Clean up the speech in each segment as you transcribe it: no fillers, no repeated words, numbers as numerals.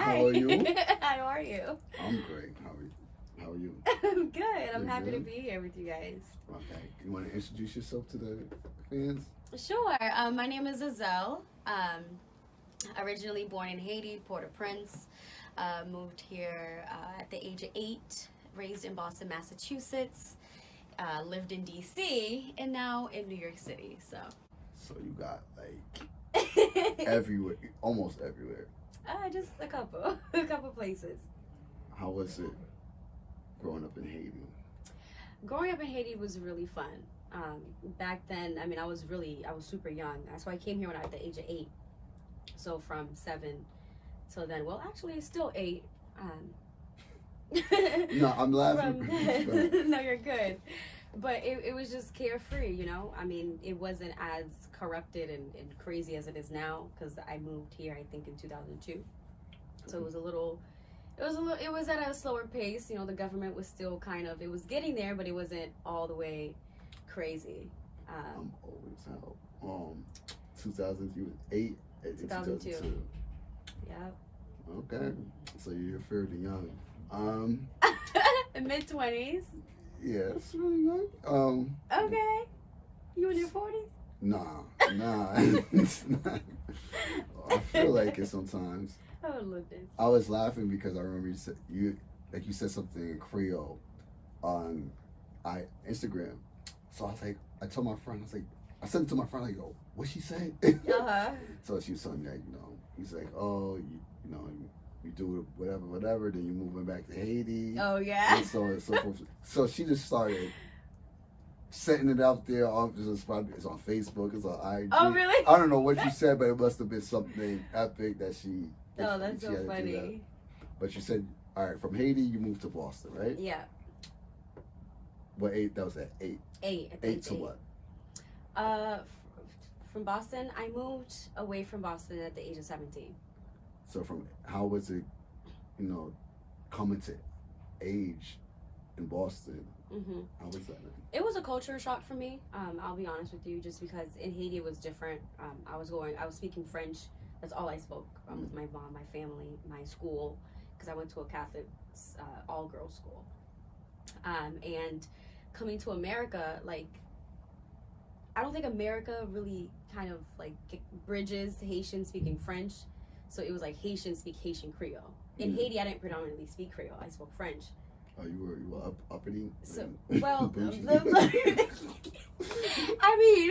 How are you? How are you? I'm great. How are you? I'm good. I'm You're happy to good? be here with you guys. Okay. You want to introduce yourself to the fans? Sure. My name is Izel. Originally born in Haiti, Port-au-Prince. Moved here at the age of 8. Raised in Boston, Massachusetts. Lived in D.C. and now in New York City. So you got like everywhere, almost everywhere. Just a couple places. How was it growing up in Haiti? Growing up in Haiti was really fun. Back then, I mean, I was super young. That's why I came here when I was at the age of 8. So from 7 till then, well, actually, it's still 8. No, I'm laughing. No, you're good. But it was just carefree, you know? I mean, it wasn't as corrupted and crazy as it is now, because I moved here, I think, in 2002. So it was at a slower pace. You know, the government was still it was getting there, but it wasn't all the way crazy. I'm always out. 2008 and 2002. Yeah. Okay. So you're fairly young. Mid-20s. Yeah, it's really young. Okay. You in your 40s? Nah. It's not. I feel like it sometimes. Oh, look this. I was laughing because I remember you said something in Creole on Instagram. So I was like, I told my friend, I sent it to my friend, like, yo, what she said? So she was telling me, like, he's like, oh, you do whatever, then you moving back to Haiti. Oh, yeah. And so forth. So she just started setting it out there. It's on Facebook, it's on IG. Oh, really? I don't know what you said, but it must have been something epic that she. Oh, that's she so had to do funny. that. But you said, all right, from Haiti, you moved to Boston, right? Yeah. What age? That was at 8. 8. 8 to what? From Boston, I moved away from Boston at the age of 17. So how was it, coming to age in Boston? Mm-hmm. How was that? It was a culture shock for me. I'll be honest with you, just because in Haiti it was different. I was speaking French. That's all I spoke with my mom, my family, my school, because I went to a Catholic all-girls school. And coming to America, like, I don't think America really kind of like bridges Haitian speaking French. So it was like Haitian speak Haitian Creole. In Haiti, I didn't predominantly speak Creole. I spoke French. Oh, you were uppity? So, well, I mean,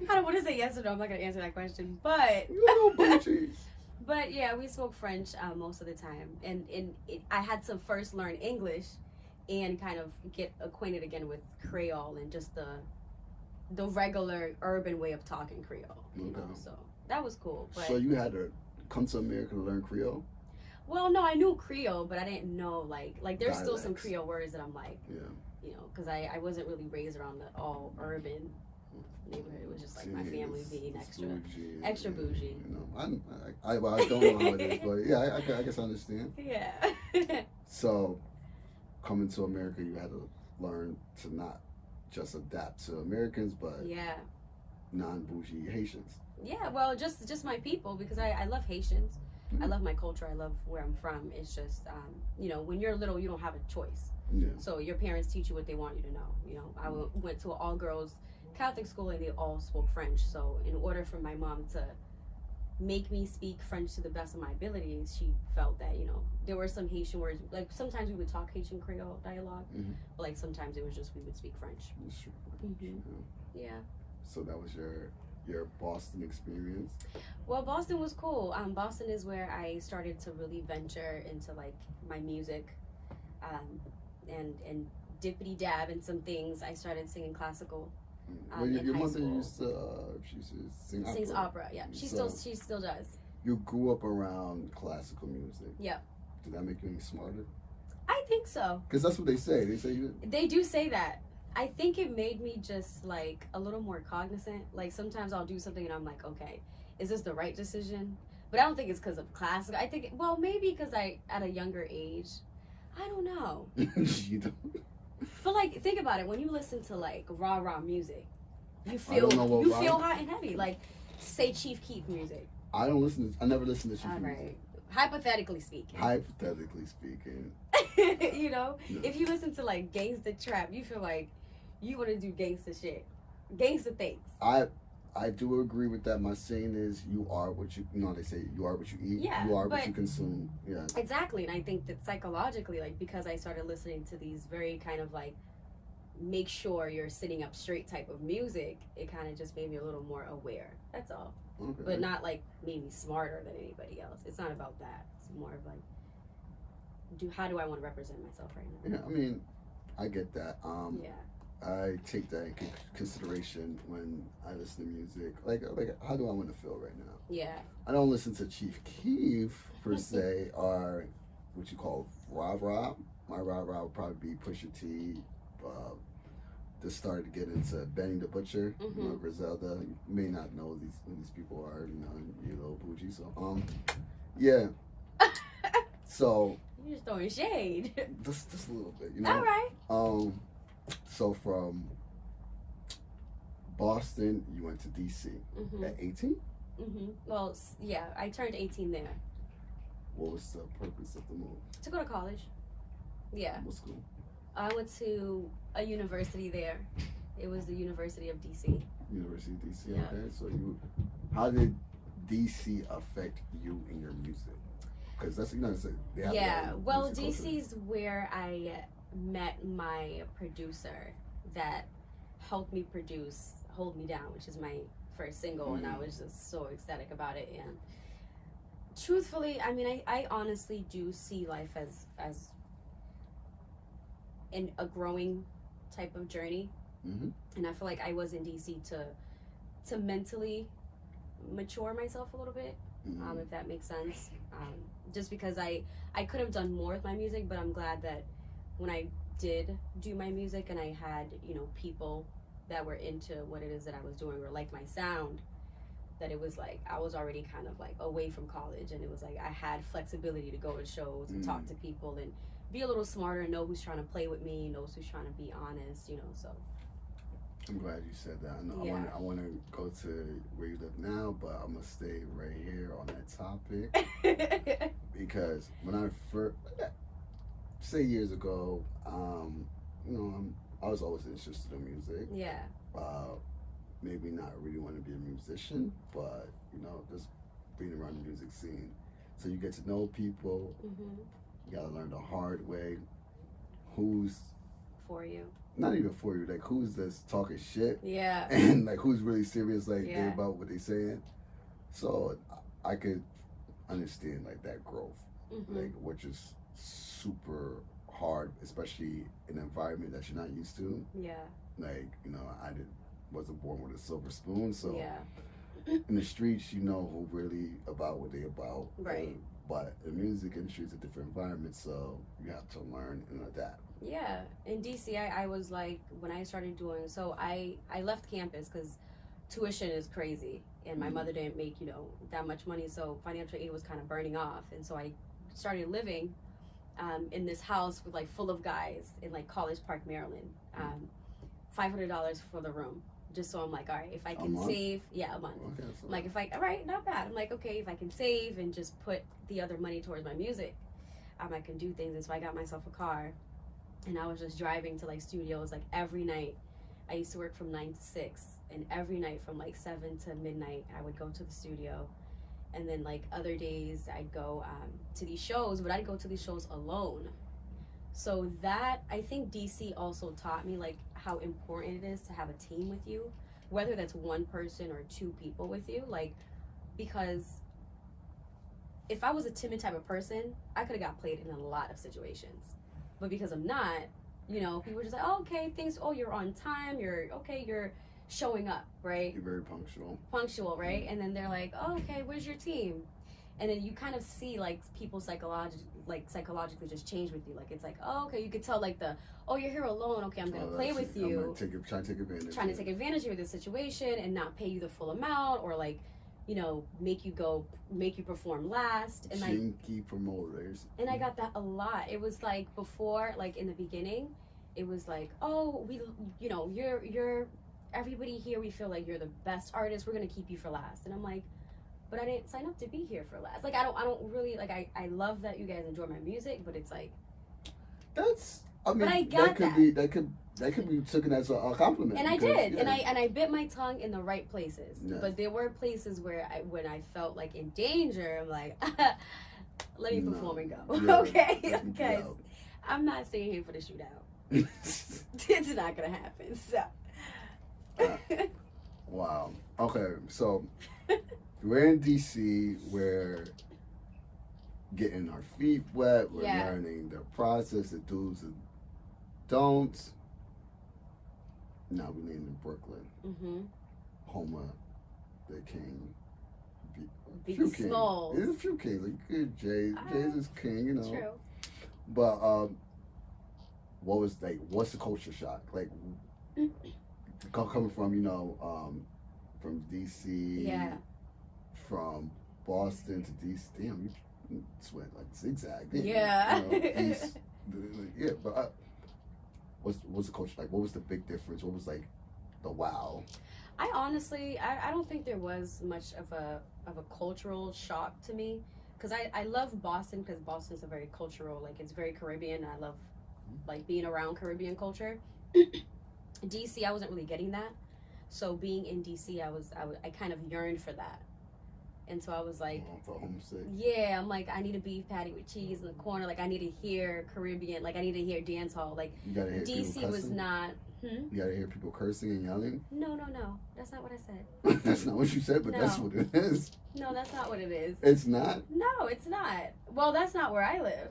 I don't want to say yes or no. I'm not going to answer that question. But, but yeah, we spoke French most of the time. And I had to first learn English and kind of get acquainted again with Creole and just the regular urban way of talking Creole. You know? So that was cool. But, so you had to come to America to learn Creole? Well, no, I knew Creole, but I didn't know, like there's Dialects. still some Creole words that I'm like, yeah, because I wasn't really raised around the all urban neighborhood. It was just like my family being extra bougie. I don't know how it is, but yeah, I guess I understand. Yeah. So, coming to America, you had to learn to not just adapt to Americans, but non-bougie Haitians. Yeah, well, just my people, because I love Haitians. I love my culture. I love where I'm from. It's just, when you're little, you don't have a choice. Yeah. So your parents teach you what they want you to know. I went to an all-girls Catholic school, and they all spoke French. So in order for my mom to make me speak French to the best of my abilities, she felt that, there were some Haitian words. Like, sometimes we would talk Haitian Creole dialogue, but like sometimes it was just we would speak French. That's true. Yeah. So that was your Boston experience? Well, Boston was cool. Boston is where I started to really venture into like my music, and dippity dab in some things. I started singing classical. Well, your mother used to sing opera. Sings opera, yeah. She still does. You grew up around classical music. Yep. Did that make you any smarter? I think so. Because that's what they say. They do say that. I think it made me just like a little more cognizant. Like sometimes I'll do something and I'm like, okay, is this the right decision? But I don't think it's because of classic. I think, well, maybe because at a younger age. I don't know. You don't. But like, think about it. When you listen to like rah music, you feel hot and heavy. Like, say Chief Keef music. I don't listen. I never listen to Chief Keef. All right. hypothetically speaking. Hypothetically speaking. You know, Yeah. if you listen to like gangsta trap, you feel like you want to do gangsta shit, gangsta things. I do agree with that. My saying is, you are what you know. They say you are what you eat. Yeah, you are but what you consume. Yeah. Exactly, and I think that psychologically, like because I started listening to these very kind of like make sure you're sitting up straight type of music, it kind of just made me a little more aware. That's all. Okay. But not like made me smarter than anybody else. It's not about that. It's more of like, how do I want to represent myself right now? Yeah, I mean, I get that. Yeah. I take that in consideration when I listen to music. Like, how do I want to feel right now? Yeah. I don't listen to Chief Keef per se, or what you call rah-rah. My rah-rah would probably be Pusha T. Just started to get into Benny the Butcher, Mm-hmm. you know, Griselda. You may not know who these people are, you know, you little bougie. So, yeah. So You're just throwing shade. just a little bit, you know. All right. So from Boston, you went to DC Mm-hmm. at 18. Mm-hmm. Well, yeah, I turned 18 there What was the purpose of the move? to go to college. Yeah. What school? I went to a university there. It was the University of DC. University of DC. Yeah. Okay. So how did DC affect you in your music? Because that's they have Yeah. their Well, music culture. DC's where I met my producer that helped me produce "Hold Me Down," which is my first single, and I was just so ecstatic about it. And truthfully, I mean, I honestly do see life as in a growing type of journey. Mm-hmm. And I feel like I was in DC to mentally mature myself a little bit, Mm-hmm. if that makes sense. Just because I could have done more with my music, but I'm glad that when I did do my music and I had, you know, people that were into what it is that I was doing or liked my sound, that it was like I was already kind of like away from college, and it was like I had flexibility to go to shows and talk to people and be a little smarter and know who's trying to play with me, knows who's trying to be honest, you know. So I'm glad you said that. I know Yeah. I want to go to where you live now, but I'm gonna stay right here on that topic because when I first, say years ago, you know, I was always interested in music. yeah, Maybe not really want to be a musician, but you know, just being around the music scene. So you get to know people. hmm You gotta learn the hard way. Who's for you, not even for you, like who's just talking shit, yeah, and like who's really serious, like Yeah. about what they saying. So I could understand like that growth, hmm like which is super hard, especially in an environment that you're not used to. yeah, Like, you know, wasn't born with a silver spoon, so yeah, in the streets you know who really about what they about. Right. But the music industry is a different environment, so you have to learn and adapt. yeah. In DC, I was like, when I started doing, so I left campus because tuition is crazy, and my Mhm. mother didn't make, you know, that much money, so financial aid was kind of burning off, and so I started living in this house with like full of guys in like College Park, Maryland. $500 for the room, just so I'm like, all right, if I can month? save, yeah, a month. Okay, so I'm like, all right, not bad. I'm like, okay, if I can save and just put the other money towards my music, I can do things. And so I got myself a car, and I was just driving to like studios like every night. I used to work from 9 to 6, and every night from like 7 to midnight, I would go to the studio. And then like other days, I'd go to these shows, but I'd go to these shows alone. So that, I think DC also taught me like how important it is to have a team with you, whether that's one person or two people with you, like, because if I was a timid type of person, I could have got played in a lot of situations. But because I'm not, you know, people are just like, oh, okay, you're on time, you're showing up, right? you're very punctual. Right? And then they're like, oh, okay, where's your team? And then you kind of see like people psychologically just change with you. Like it's like, oh, okay, you could tell like you're here alone. Okay, I'm gonna play with you. Trying to take advantage. Trying to take advantage of this situation and not pay you the full amount, or like, you know, make you perform last. And like, Chinky promoters. and I got that a lot. It was like before, like in the beginning, it was like, oh, you're everybody here. We feel like you're the best artist. We're gonna keep you for last. And I'm like, but I didn't sign up to be here for less. Like I don't really like. I love that you guys enjoy my music, but it's like That's. I mean, but I got that could be taken as a compliment. And because, I did, yeah. and I bit my tongue in the right places. Yes. But there were places where when I felt like in danger, I'm like, let me perform and go, Yeah, okay? let me Because go. I'm not staying here for the shootout. It's not gonna happen. So. Wow. Okay, so we're in DC. We're getting our feet wet. We're learning the process, the do's and don'ts. Now we live in Brooklyn, home of the king. Big Smalls. There's a few kings. Like Jay's is king, you know. True. But what's the culture shock like? Coming from from DC, from Boston to DC. Damn, you went like zigzag. Yeah. East, yeah, but what's the culture like? What was the big difference? What was like the wow? I honestly, I don't think there was much of a cultural shock to me, because I love Boston, because Boston's a very cultural, like it's very Caribbean. I love like being around Caribbean culture. DC, I wasn't really getting that, so being in DC, I kind of yearned for that, and so I was like, for homesick. Yeah, I'm like, I need a beef patty with cheese in the corner. Like I need to hear Caribbean. Like I need to hear dance hall. Like You gotta hear DC people was cussing? not. You gotta hear people cursing and yelling. No, that's not what I said. That's not what you said, but that's No. what it is. No, that's not what it is. It's not. No, it's not. Well, that's not where I live.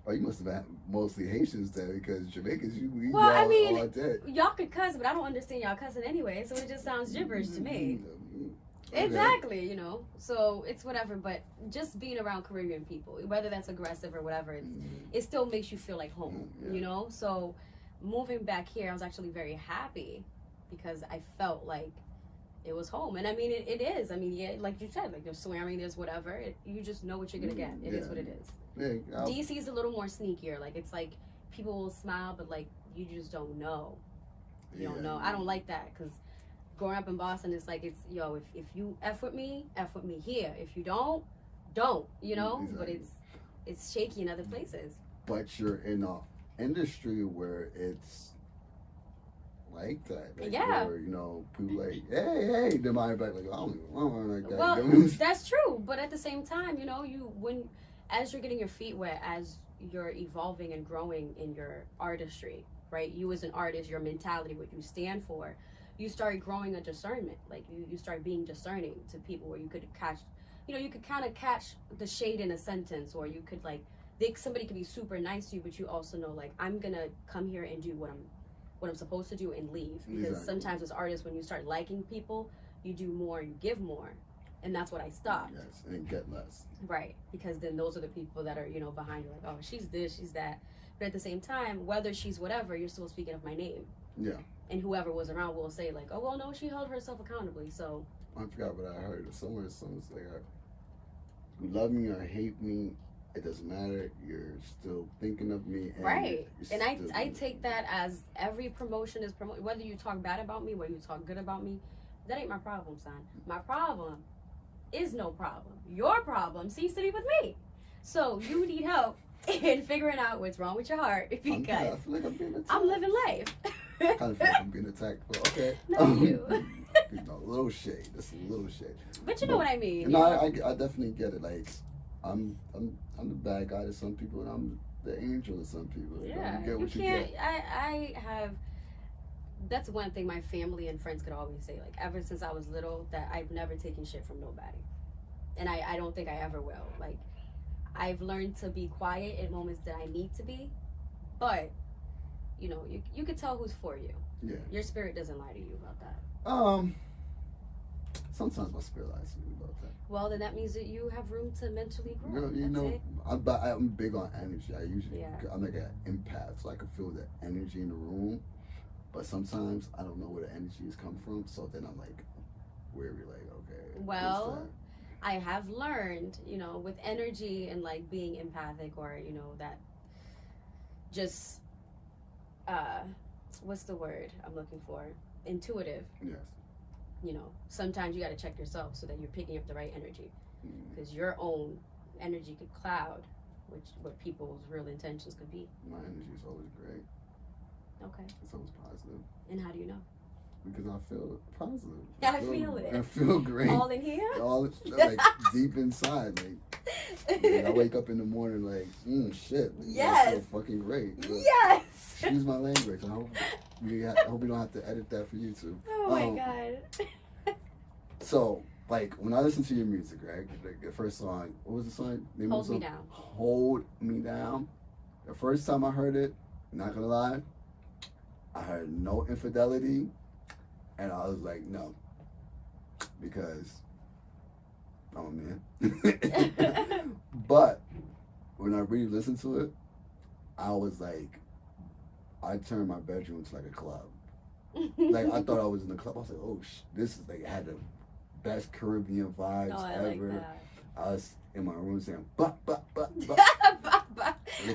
Oh, you must have had mostly Haitians there, because Jamaicans, we Well, I yell mean, all day. Y'all could cuss, but I don't understand y'all cussing anyway, so it just sounds gibberish to me. Okay. Exactly, you know. So it's whatever, but just being around Caribbean people, whether that's aggressive or whatever, it still makes you feel like home, you know? So moving back here, I was actually very happy, because I felt like it was home. And I mean, it is. I mean, yeah, like you said, like there's swearing, there's whatever. You just know what you're going to get. It is what it is. Yeah, DC is a little more sneakier. Like, it's like people will smile, but like you just don't know. You don't know. I don't like that, because growing up in Boston, it's like, it's, yo, if you F with me here. If you don't, you know? Exactly. But it's shaky in other places. But you're in a industry where it's like that. Like, where, you know, people like, hey, they might be like, I don't like that. Well, that's true. But at the same time, you know, as you're getting your feet wet, as you're evolving and growing in your artistry, right? You as an artist, your mentality, what you stand for, you start growing a discernment. Like you start being discerning to people, where you could catch, you know, you could kind of catch the shade in a sentence, or you could somebody could be super nice to you, but you also know, like, I'm gonna come here and do what I'm supposed to do and leave. Because sometimes as artists, when you start liking people, you do more, you give more. And that's what I stopped. Yes, and get less. Right. Because then those are the people that are, you know, behind you, like, oh, she's this, she's that. But at the same time, whether she's whatever, you're still speaking of my name. Yeah. And whoever was around will say, like, oh, well, no, she held herself accountably, so. I forgot what I heard. Somewhere, someone's like, you love me or hate me, it doesn't matter. You're still thinking of me. And right. And I take that as every promotion is promotion. Whether you talk bad about me, whether you talk good about me, that ain't my problem, son. My problem is no problem. Your problem seems to be with me. So you need help in figuring out what's wrong with your heart, because I feel like I'm being attacked. I'm living life. I kind of feel like I'm being attacked, but okay. No, you. You know, a little shade. That's a little shade. But you know what I mean. No, I definitely get it. Like, I'm the bad guy to some people, and I'm the angel to some people. Yeah, you get what you can't. get. I have. That's one thing my family and friends could always say. Like, ever since I was little, that I've never taken shit from nobody, and I don't think I ever will. Like, I've learned to be quiet in moments that I need to be, but you know, you could tell who's for you. Yeah. Your spirit doesn't lie to you about that. Sometimes my spirit lies to me about that. Well, then that means that you have room to mentally grow. You know, I'm big on energy. I usually, I'm like an empath, so I can feel the energy in the room. But sometimes I don't know where the energy is come from, so then I'm like, weary, like, okay. Well, I have learned, you know, with energy and like being empathic, or, you know, that just, what's the word I'm looking for? Intuitive. Yes. you know, sometimes you got to check yourself so that you're picking up the right energy, Mm. because your own energy could cloud what people's real intentions could be. My energy is always great. Okay. It's always positive. And how do you know? Because I feel positive. I feel it. I feel great. All in here? All like deep inside. Like I wake up in the morning like, shit. Yes. I feel fucking great. But Yes. excuse my language. I hope we don't have to edit that for YouTube. Oh my god. So, like, when I listen to your music, right? Like, the first song, what was the song? Name Hold of the Me song? Down. Hold Me Down. The first time I heard it, not gonna lie, I heard no infidelity, and I was like, no, because I'm a man. But when I really listened to it, I was like, I turned my bedroom into like a club. Like, I thought I was in the club. I was like, oh, this is like, it had the best Caribbean vibes Oh, I ever. like that. I was in my room saying, but.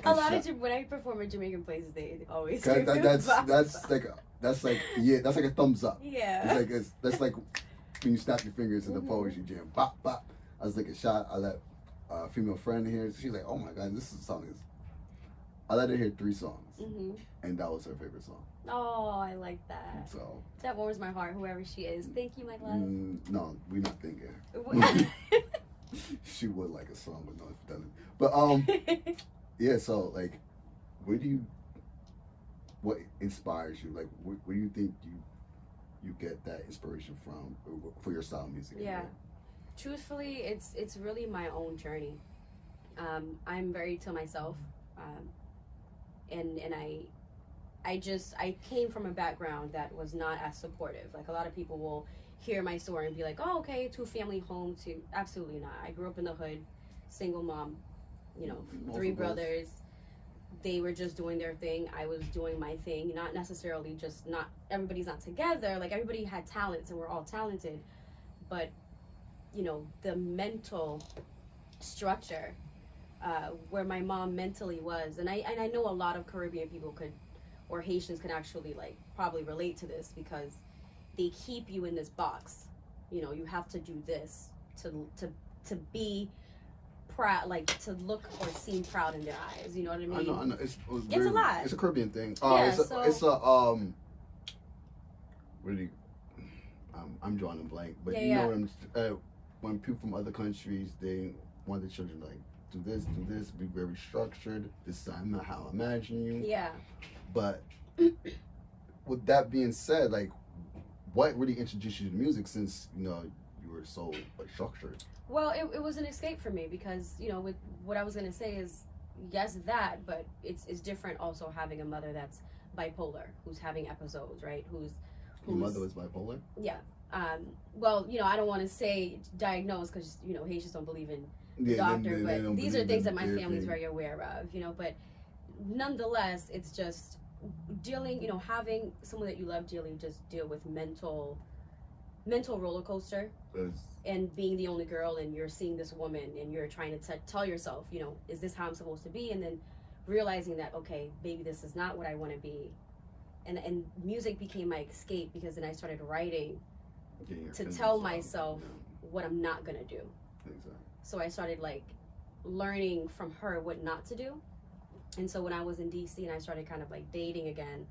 A lot of when I perform at Jamaican places, they always That's like a thumbs up. Yeah. That's like when you snap your fingers in the poetry jam. Bop bop. I was like a shot. I let a female friend hear. She's like, oh my god, this song is. I let her hear 3 songs, and that was her favorite song. Oh, I like that. So that warms my heart. Whoever she is, thank you, my love. No, we're not thinking. She would like a song with no infidelity, but yeah. So like, what inspires you? Like, where do you think you get that inspiration from for your style of music? Yeah, truthfully, it's really my own journey. I'm very to myself, and I came from a background that was not as supportive. Like, a lot of people will hear my story and be like, oh, okay, 2-family home to, absolutely not. I grew up in the hood, single mom, 3 brothers. They were just doing their thing. I was doing my thing. Not necessarily just not, everybody's not together. Like, everybody had talents and we're all talented. But, the mental structure, where my mom mentally was. And I know a lot of Caribbean people or Haitians could actually probably relate to this, because they keep you in this box. You have to do this to be proud, like to look or seem proud in their eyes. You know what I mean? I know. It's a lot. It's a Caribbean thing. Yeah, I'm drawing a blank, but yeah. know what when people from other countries, they want their children to do this, be very structured. This is how I imagine you. Yeah. But with that being said, what really introduced you to music, since you were so structured? Well, it was an escape for me, because with what I was gonna say is, yes, that, but it's different also having a mother that's bipolar, who's having episodes, right? Your mother was bipolar? Yeah. Well, I don't want to say diagnosed, because Haitians don't believe in the doctor, but these are things that my family's very aware of, but nonetheless, it's just dealing, having someone that you love dearly just deal with mental roller coaster, and being the only girl, and you're seeing this woman and you're trying to tell yourself, is this how I'm supposed to be? And then realizing that, okay, maybe this is not what I want to be. And music became my escape, because then I started writing to tell myself what I'm not gonna do. Exactly. So I started learning from her what not to do. And so when I was in DC and I started kind of dating again,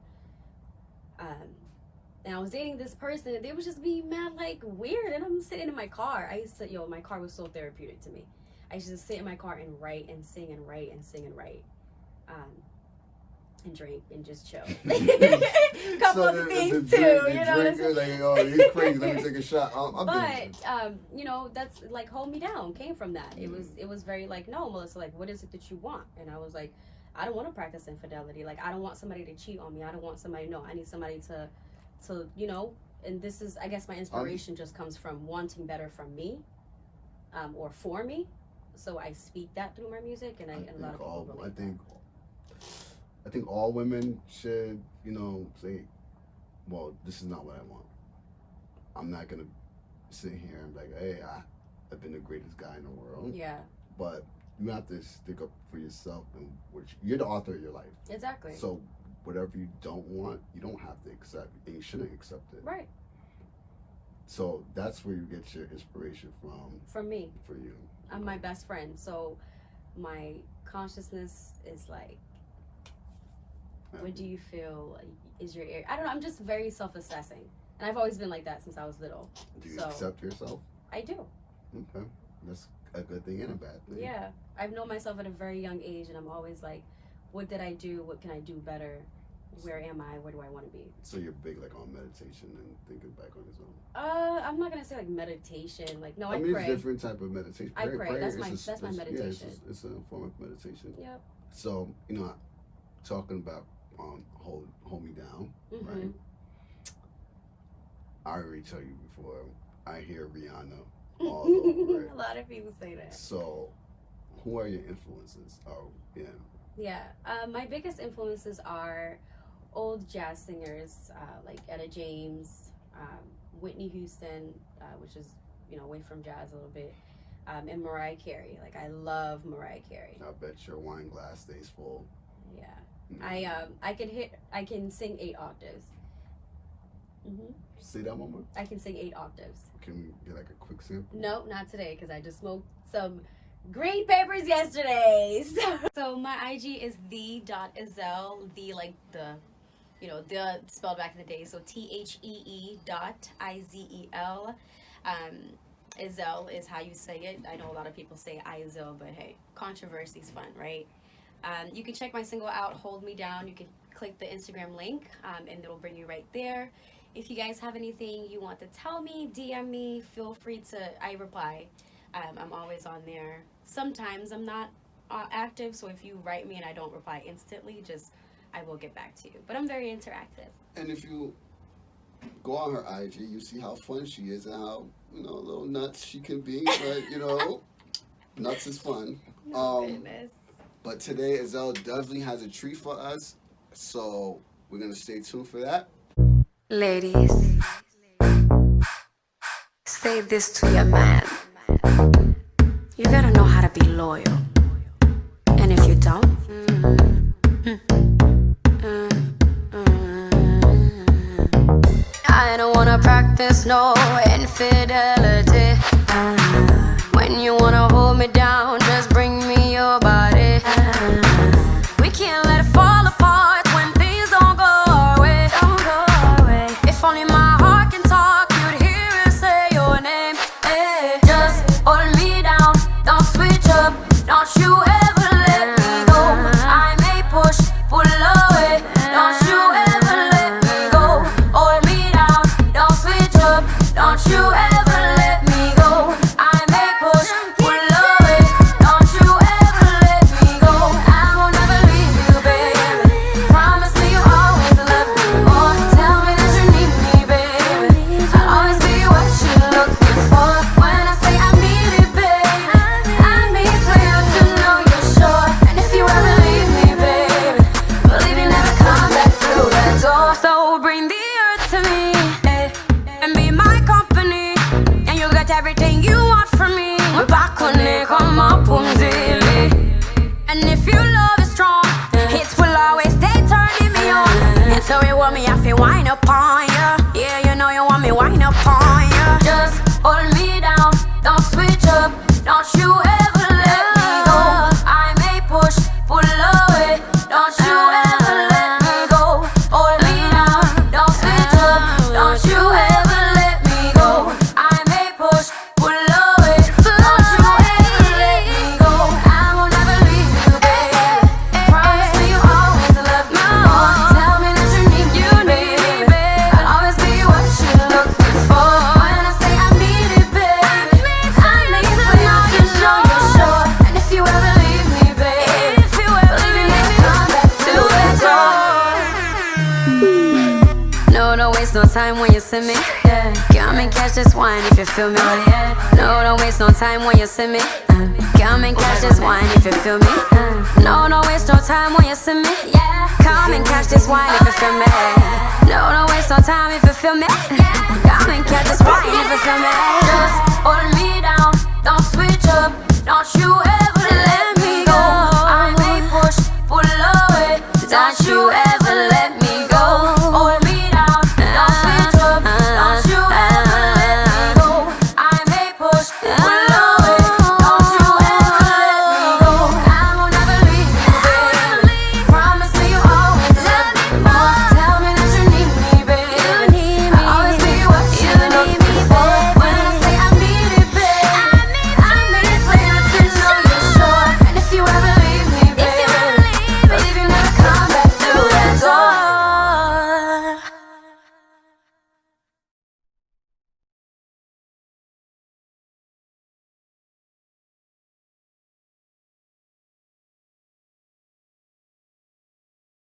and I was dating this person, and they was just being mad weird, and I'm sitting in my car. I used to, my car was so therapeutic to me. I used to just sit in my car and write and sing and write and sing and write. And drink and just chill. Couple of things too, you're crazy. Let me take a shot. That's Hold Me Down came from that. It was very no, Melissa, what is it that you want? And I was like, I don't want to practice infidelity. I don't want somebody to cheat on me. I don't want somebody. No, I need somebody to And this is, I guess, my inspiration just comes from wanting better from me, or for me. So I speak that through my music, and a lot of people believe I think all women should, say, well, this is not what I want. I'm not going to sit here and be like, hey, I've been the greatest guy in the world. Yeah. But you have to stick up for yourself, and you're the author of your life. Exactly. So whatever you don't want, you don't have to accept, and you shouldn't accept it. Right. So that's where you get your inspiration from. For me. For you. I'm my best friend, so my consciousness is like, what do you feel is your area? I don't know, I'm just very self-assessing. And I've always been like that since I was little. Do you accept yourself? I do. Okay. That's a good thing and a bad thing. Yeah. I've known myself at a very young age, and I'm always like, what did I do? What can I do better? Where am I? Where do I want to be? So you're big like on meditation and thinking back on yourself? I'm not gonna say like meditation. Like, no, I mean, pray. It's different type of meditation. I pray. Prayer That's my meditation. Yeah, it's a form of meditation. Yep. So, talking about hold me down, right? I already tell you before, I hear Rihanna all over, right? A lot of people say that. So, who are your influences? Oh, yeah. Yeah. My biggest influences are old jazz singers like Etta James, Whitney Houston, which is, away from jazz a little bit, and Mariah Carey. Like, I love Mariah Carey. I bet your wine glass stays full. Yeah. I can sing 8 octaves. Say that one more. I can sing 8 octaves. Can we get like a quick sample? No, not today, because I just smoked some green peppers yesterday. So my IG is the.izel, the spelled back in the day. So THEE.IZEL. Izel is how you say it. I know a lot of people say Izel, but hey, controversy's fun, right? You can check my single out, Hold Me Down. You can click the Instagram link, and it'll bring you right there. If you guys have anything you want to tell me, DM me. Feel free to. I reply. I'm always on there. Sometimes I'm not active, so if you write me and I don't reply instantly, I will get back to you. But I'm very interactive. And if you go on her IG, you see how fun she is and how, a little nuts she can be. But, nuts is fun. Goodness. But today, Izel definitely has a treat for us. So we're going to stay tuned for that. Ladies, say this to your man. You gotta know how to be loyal. And if you don't, I don't wanna practice no infidelity. When you wanna hold me down, just bring me your body. We can't let it fall apart when things don't go our way. If only my heart can talk, you'd hear it say your name. Hey, just hold me down, don't switch up, don't you ever let me go. I may push, pull away, don't you ever let me go. Hold me down, don't switch up, don't you ever let me go. I may push, pull away, don't you ever let me go. I will never leave you, baby. Promise me you always love me more. Tell me that you need me, baby. I'll always be what you're looking for. When I say I need it, baby, I mean for you to know you're sure. And if you ever leave me, baby, believe you never come back through that door. So bring the earth to me, and be my company. And you got everything you want from me. We're back on it, come up, daily. And if your love is strong, it will always stay turning me on. And so you want me, I feel wine upon ya. Yeah, you know you want me wine upon ya. Just hold me down, don't switch up, don't you ever let me go. I may push, pull away, don't you ever let me go. Hold me down, don't switch up, don't you ever let me go. I may push, pull away, don't you ever let me go. I will never leave you, baby. Promise me you always love me more. Tell me that you need me, baby. I'll always be what you're looking for. When I say I need it, baby, I need for you to know you're sure. And if you ever leave me, baby, believe me, never come back to that door. No, don't waste no time when you see me. Come and catch this wine if you feel me. No, don't waste no time when you see me. Come and catch this wine if you feel me. No, don't waste no time when you see me. Come and catch this wine if you feel me. No, don't waste no time if you feel me. Come and catch this wine if you feel me. Just hold me down, don't switch up, don't you ever let me go. I may push, pull away, don't you ever